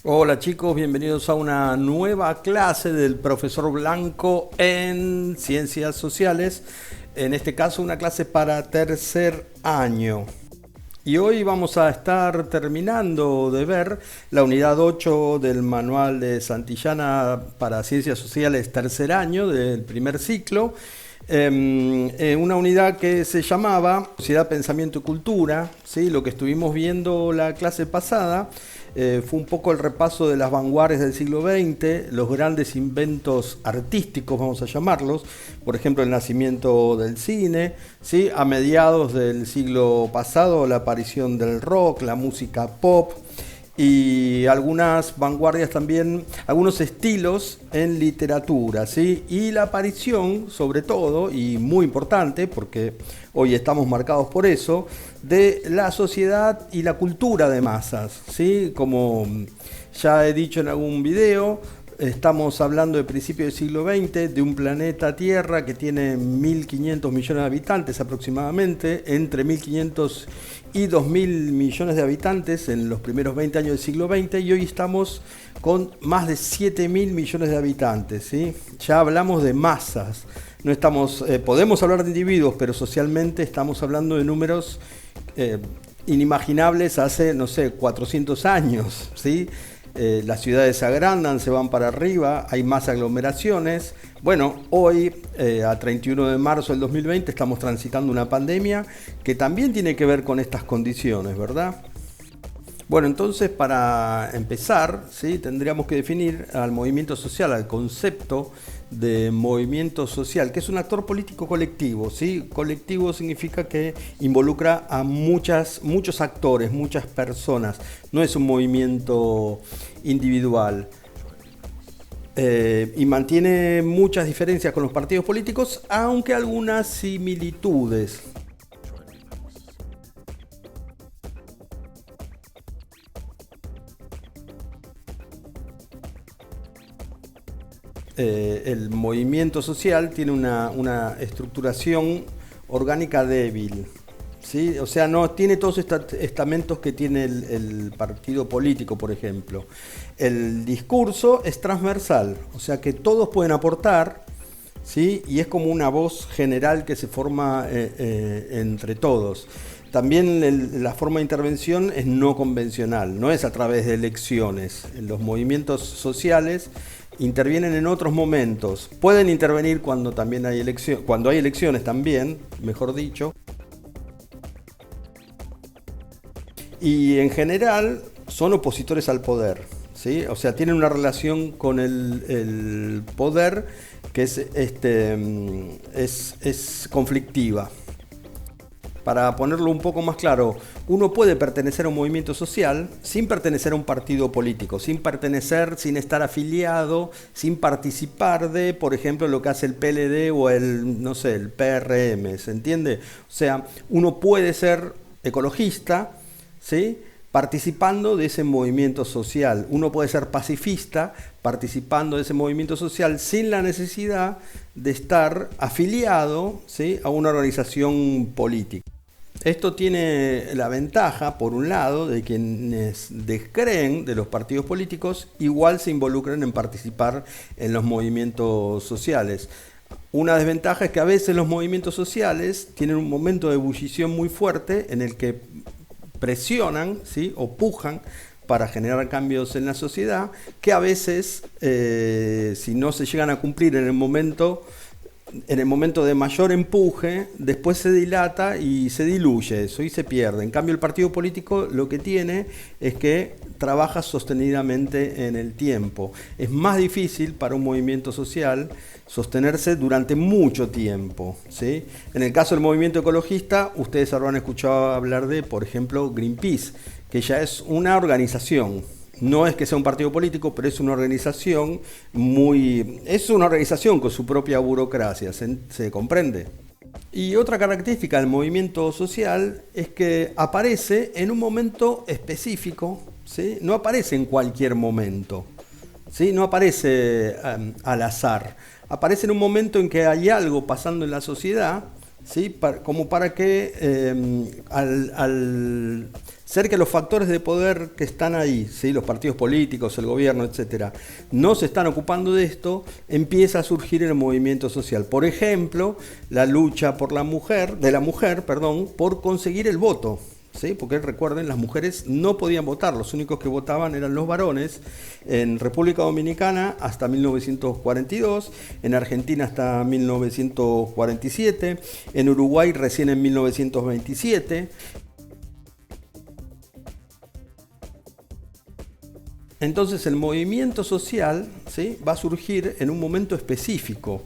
Hola chicos, bienvenidos a una nueva clase del profesor Blanco en Ciencias Sociales. En este caso una clase para tercer año. Y hoy vamos a estar terminando de ver la unidad 8 del manual de Santillana para Ciencias Sociales tercer año del primer ciclo. Una unidad que se llamaba Sociedad, Pensamiento y Cultura, ¿sí? Lo que estuvimos viendo la clase pasada fue un poco el repaso de las vanguardias del siglo XX, los grandes inventos artísticos, vamos a llamarlos, por ejemplo el nacimiento del cine, ¿sí? A mediados del siglo pasado la aparición del rock, la música pop, y algunas vanguardias también, algunos estilos en literatura, ¿sí? Y la aparición, sobre todo, y muy importante, porque hoy estamos marcados por eso, de la sociedad y la cultura de masas, ¿sí? Como ya he dicho en algún video, estamos hablando de principios del siglo XX, de un planeta Tierra que tiene 1.500 millones de habitantes aproximadamente, entre 1.500 y 2.000 millones de habitantes en los primeros 20 años del siglo XX, y hoy estamos con más de 7.000 millones de habitantes, ¿sí? Ya hablamos de masas, no estamos, podemos hablar de individuos, pero socialmente estamos hablando de números inimaginables hace, no sé, 400 años, ¿sí? Las ciudades se agrandan, se van para arriba, hay más aglomeraciones. Bueno, hoy, a 31 de marzo del 2020, estamos transitando una pandemia que también tiene que ver con estas condiciones, ¿verdad? Bueno, entonces para empezar, ¿sí? Tendríamos que definir al movimiento social, al concepto de movimiento social, que es un actor político colectivo, ¿sí? Colectivo significa que involucra a muchos actores, muchas personas, no es un movimiento individual. Y mantiene muchas diferencias con los partidos políticos, aunque algunas similitudes. El movimiento social tiene una estructuración orgánica débil, ¿sí? O sea, no tiene todos estos estamentos que tiene el partido político, por ejemplo. El discurso es transversal, o sea que todos pueden aportar, ¿sí? Y es como una voz general que se forma entre todos. También la forma de intervención es no convencional, no es a través de elecciones. Los movimientos sociales intervienen en otros momentos. Pueden intervenir cuando también hay cuando hay elecciones también, mejor dicho. Y en general son opositores al poder, ¿sí? O sea, tienen una relación con el poder que es conflictiva. Para ponerlo un poco más claro, uno puede pertenecer a un movimiento social sin pertenecer a un partido político, sin estar afiliado, sin participar de, por ejemplo, lo que hace el PLD o el PRM, ¿se entiende? O sea, uno puede ser ecologista, ¿sí? Participando de ese movimiento social. Uno puede ser pacifista participando de ese movimiento social sin la necesidad de estar afiliado, ¿sí? A una organización política. Esto tiene la ventaja, por un lado, de quienes descreen de los partidos políticos, igual se involucran en participar en los movimientos sociales. Una desventaja es que a veces los movimientos sociales tienen un momento de ebullición muy fuerte en el que presionan, ¿sí? O pujan para generar cambios en la sociedad, que a veces, si no se llegan a cumplir en el momento de mayor empuje, después se dilata y se diluye eso y se pierde. En cambio, el partido político lo que tiene es que trabaja sostenidamente en el tiempo. Es más difícil para un movimiento social sostenerse durante mucho tiempo, ¿sí? En el caso del movimiento ecologista, ustedes habrán escuchado hablar de, por ejemplo, Greenpeace, que ya es una organización. No es que sea un partido político, pero es una organización con su propia burocracia, ¿se comprende? Y otra característica del movimiento social es que aparece en un momento específico, ¿sí? No aparece en cualquier momento, ¿sí? No aparece al azar, aparece en un momento en que hay algo pasando en la sociedad, ¿sí? Como para que al ser que los factores de poder que están ahí, ¿sí? Los partidos políticos, el gobierno, etcétera, no se están ocupando de esto, empieza a surgir el movimiento social. Por ejemplo, la lucha por de la mujer, por conseguir el voto. ¿Sí? Porque recuerden, las mujeres no podían votar, los únicos que votaban eran los varones. En República Dominicana hasta 1942, en Argentina hasta 1947, en Uruguay recién en 1927. Entonces el movimiento social, ¿sí? Va a surgir en un momento específico.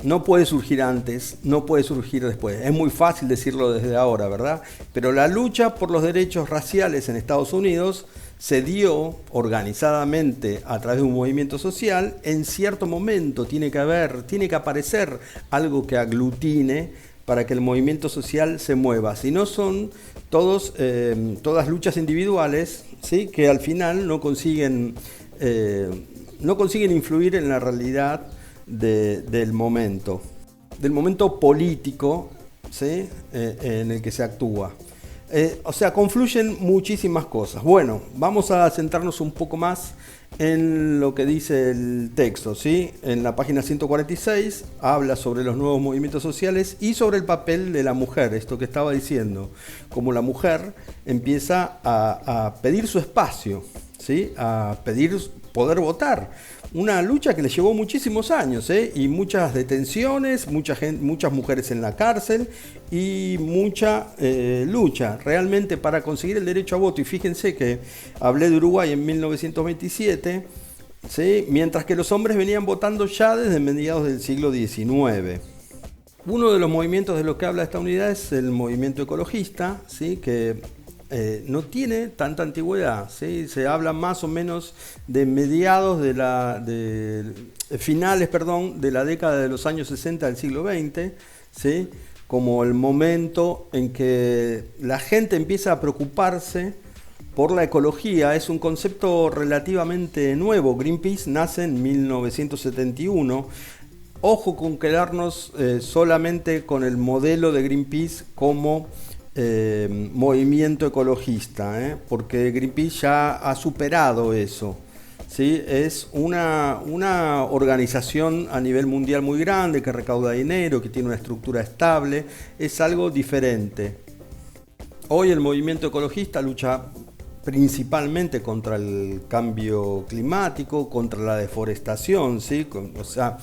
No puede surgir antes, no puede surgir después. Es muy fácil decirlo desde ahora, ¿verdad? Pero la lucha por los derechos raciales en Estados Unidos se dio organizadamente a través de un movimiento social. En cierto momento tiene que aparecer algo que aglutine para que el movimiento social se mueva. Si no son todas luchas individuales, ¿sí? Que al final no consiguen influir en la realidad del momento político, ¿sí? En el que se actúa. O sea, confluyen muchísimas cosas. Bueno, vamos a centrarnos un poco más en lo que dice el texto, ¿sí? En la página 146 habla sobre los nuevos movimientos sociales y sobre el papel de la mujer, esto que estaba diciendo, como la mujer empieza a pedir su espacio, ¿sí? A pedir poder votar. Una lucha que le llevó muchísimos años, y muchas detenciones, muchas mujeres en la cárcel y mucha lucha realmente para conseguir el derecho a voto. Y fíjense que hablé de Uruguay en 1927, ¿sí? Mientras que los hombres venían votando ya desde mediados del siglo XIX. Uno de los movimientos de los que habla esta unidad es el movimiento ecologista, ¿sí? Que no tiene tanta antigüedad, ¿sí? Se habla más o menos de mediados finales de la década de los años 60 del siglo XX, ¿sí? Como el momento en que la gente empieza a preocuparse por la ecología. Es un concepto relativamente nuevo. Greenpeace nace en 1971. Ojo con quedarnos solamente con el modelo de Greenpeace como movimiento ecologista, porque Greenpeace ya ha superado eso, ¿sí? Es una organización a nivel mundial muy grande que recauda dinero, que tiene una estructura estable, es algo diferente. Hoy el movimiento ecologista lucha principalmente contra el cambio climático, contra la deforestación, ¿sí? O sea,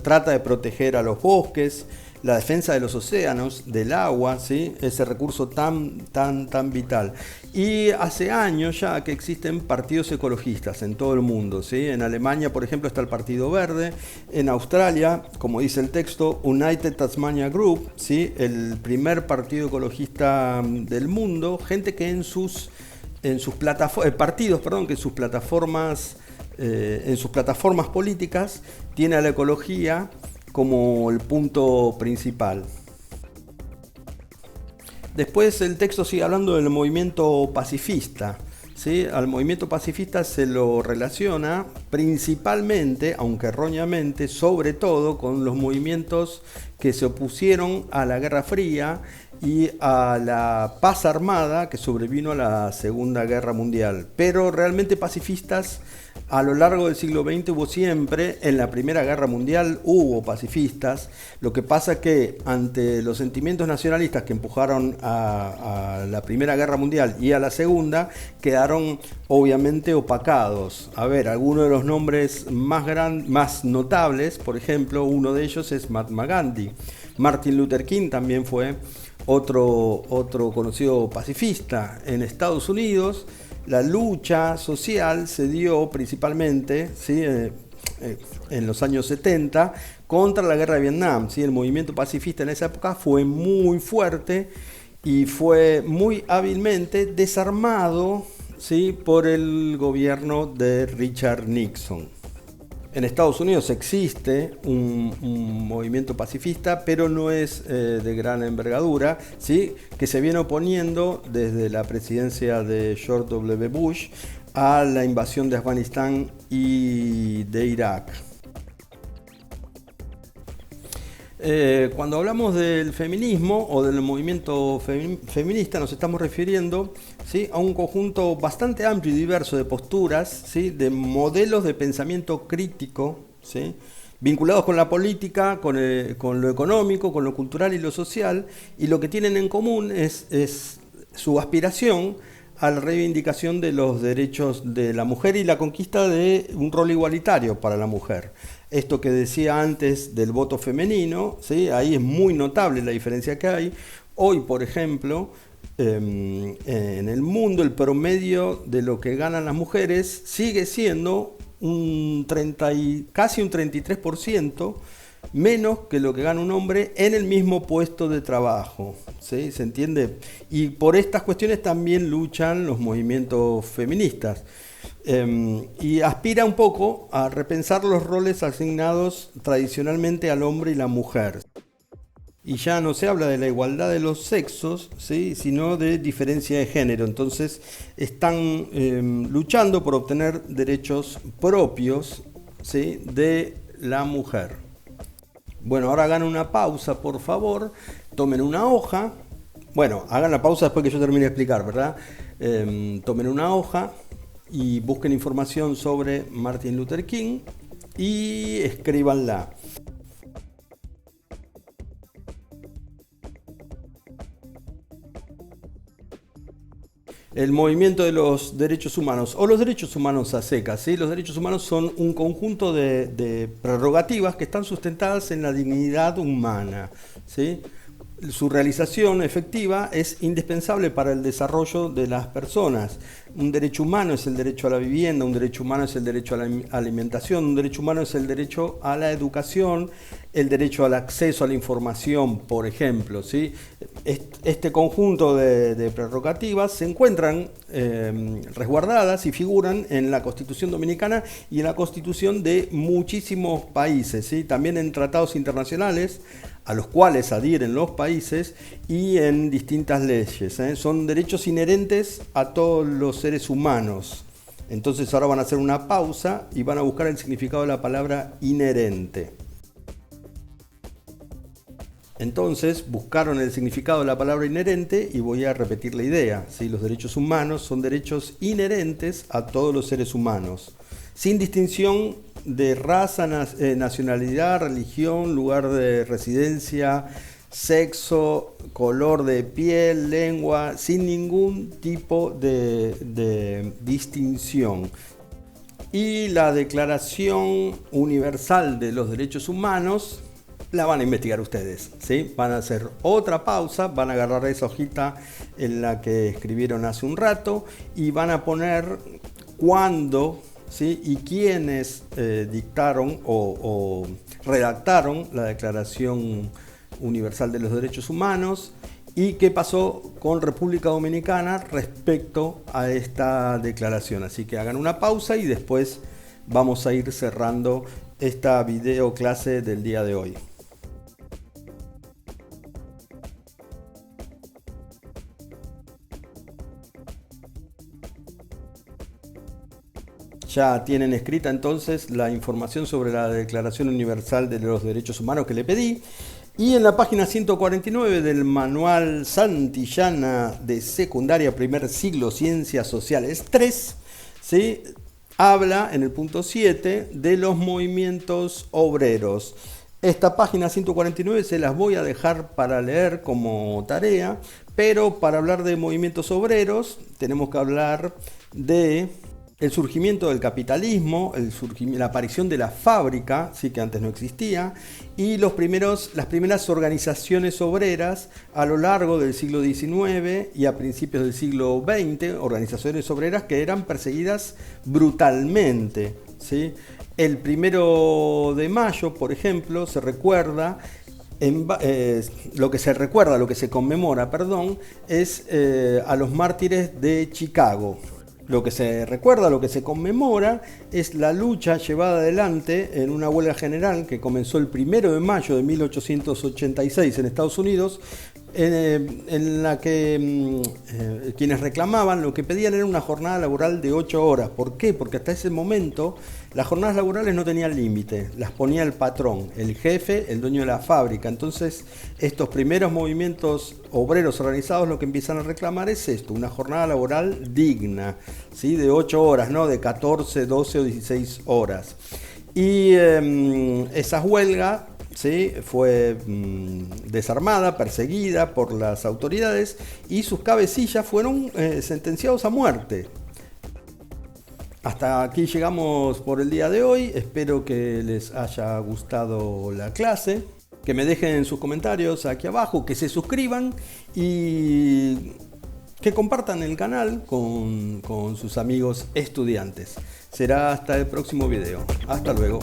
trata de proteger a los bosques, la defensa de los océanos, del agua, ¿sí? Ese recurso tan vital. Y hace años ya que existen partidos ecologistas en todo el mundo, ¿sí? En Alemania, por ejemplo, está el Partido Verde. En Australia, como dice el texto, United Tasmania Group, ¿sí? El primer partido ecologista del mundo. Gente que en sus plataformas políticas tiene a la ecología como el punto principal. Después el texto sigue hablando del movimiento pacifista, ¿sí? Al movimiento pacifista se lo relaciona principalmente, aunque erróneamente, sobre todo con los movimientos que se opusieron a la Guerra Fría y a la paz armada que sobrevino a la Segunda Guerra Mundial. Pero realmente pacifistas a lo largo del siglo XX hubo siempre. En la Primera Guerra Mundial hubo pacifistas. Lo que pasa que ante los sentimientos nacionalistas que empujaron a la Primera Guerra Mundial y a la Segunda, quedaron obviamente opacados. A ver, algunos de los nombres más notables, por ejemplo, uno de ellos es Mahatma Gandhi. Martin Luther King también fue otro conocido pacifista. En Estados Unidos la lucha social se dio principalmente, ¿sí? En los años 70 contra la guerra de Vietnam, ¿sí? El movimiento pacifista en esa época fue muy fuerte y fue muy hábilmente desarmado, ¿sí? Por el gobierno de Richard Nixon. En Estados Unidos existe un movimiento pacifista, pero no es de gran envergadura, ¿sí? Que se viene oponiendo desde la presidencia de George W. Bush a la invasión de Afganistán y de Irak. Cuando hablamos del feminismo o del movimiento feminista nos estamos refiriendo, ¿sí?, a un conjunto bastante amplio y diverso de posturas, ¿sí?, de modelos de pensamiento crítico, ¿sí?, vinculados con la política, con lo económico, con lo cultural y lo social, y lo que tienen en común es su aspiración a la reivindicación de los derechos de la mujer y la conquista de un rol igualitario para la mujer. Esto que decía antes del voto femenino, ¿sí?, ahí es muy notable la diferencia que hay. Hoy, por ejemplo, en el mundo el promedio de lo que ganan las mujeres sigue siendo casi un 33% menos que lo que gana un hombre en el mismo puesto de trabajo, ¿sí? ¿Se entiende? Y por estas cuestiones también luchan los movimientos feministas. Y aspira un poco a repensar los roles asignados tradicionalmente al hombre y la mujer. Y ya no se habla de la igualdad de los sexos, ¿sí?, sino de diferencia de género. Entonces están luchando por obtener derechos propios, ¿sí?, de la mujer. Bueno, ahora hagan una pausa, por favor, tomen una hoja. Bueno, hagan la pausa después que yo termine de explicar, ¿verdad? Tomen una hoja y busquen información sobre Martin Luther King y escríbanla. El movimiento de los derechos humanos, o los derechos humanos a secas, ¿sí? Los derechos humanos son un conjunto de prerrogativas que están sustentadas en la dignidad humana, ¿sí? Su realización efectiva es indispensable para el desarrollo de las personas. Un derecho humano es el derecho a la vivienda, un derecho humano es el derecho a la alimentación, un derecho humano es el derecho a la educación, el derecho al acceso a la información, por ejemplo, ¿sí? Este conjunto de prerrogativas se encuentran resguardadas y figuran en la Constitución Dominicana y en la Constitución de muchísimos países, ¿sí? También en tratados internacionales a los cuales adhieren los países y en distintas leyes, ¿eh? Son derechos inherentes a todos los seres humanos. Entonces ahora van a hacer una pausa y van a buscar el significado de la palabra inherente. Entonces buscaron el significado de la palabra inherente y voy a repetir la idea, ¿sí? Los derechos humanos son derechos inherentes a todos los seres humanos, sin distinción de raza, nacionalidad, religión, lugar de residencia, sexo, color de piel, lengua, sin ningún tipo de distinción. Y la Declaración Universal de los Derechos Humanos la van a investigar ustedes, ¿sí? Van a hacer otra pausa, van a agarrar esa hojita en la que escribieron hace un rato y van a poner cuándo, ¿sí?, y quiénes dictaron o redactaron la Declaración Universal de los Derechos Humanos y qué pasó con República Dominicana respecto a esta declaración. Así que hagan una pausa y después vamos a ir cerrando esta video clase del día de hoy. Ya tienen escrita entonces la información sobre la Declaración Universal de los Derechos Humanos que le pedí. Y en la página 149 del Manual Santillana de Secundaria Primer Siglo Ciencias Sociales 3, ¿sí?, habla en el punto 7 de los movimientos obreros. Esta página 149 se las voy a dejar para leer como tarea, pero para hablar de movimientos obreros tenemos que hablar de el surgimiento del capitalismo, la aparición de la fábrica, sí, que antes no existía, y las primeras organizaciones obreras a lo largo del siglo XIX y a principios del siglo XX, organizaciones obreras que eran perseguidas brutalmente, ¿sí? El 1 de mayo, por ejemplo, se recuerda, lo que se conmemora, es a los mártires de Chicago. Lo que se recuerda, lo que se conmemora es la lucha llevada adelante en una huelga general que comenzó el 1 de mayo de 1886 en Estados Unidos en la que quienes reclamaban lo que pedían era una jornada laboral de 8 horas. ¿Por qué? Porque hasta ese momento las jornadas laborales no tenían límite, las ponía el patrón, el jefe, el dueño de la fábrica. Entonces estos primeros movimientos obreros organizados lo que empiezan a reclamar es esto, una jornada laboral digna, ¿sí? De 8 horas, no de 14, 12 o 16 horas. Y esa huelga, ¿sí? Fue desarmada, perseguida por las autoridades y sus cabecillas fueron sentenciados a muerte. Hasta aquí llegamos por el día de hoy. Espero que les haya gustado la clase. Que me dejen sus comentarios aquí abajo, que se suscriban y que compartan el canal con sus amigos estudiantes. Será hasta el próximo video. Hasta luego.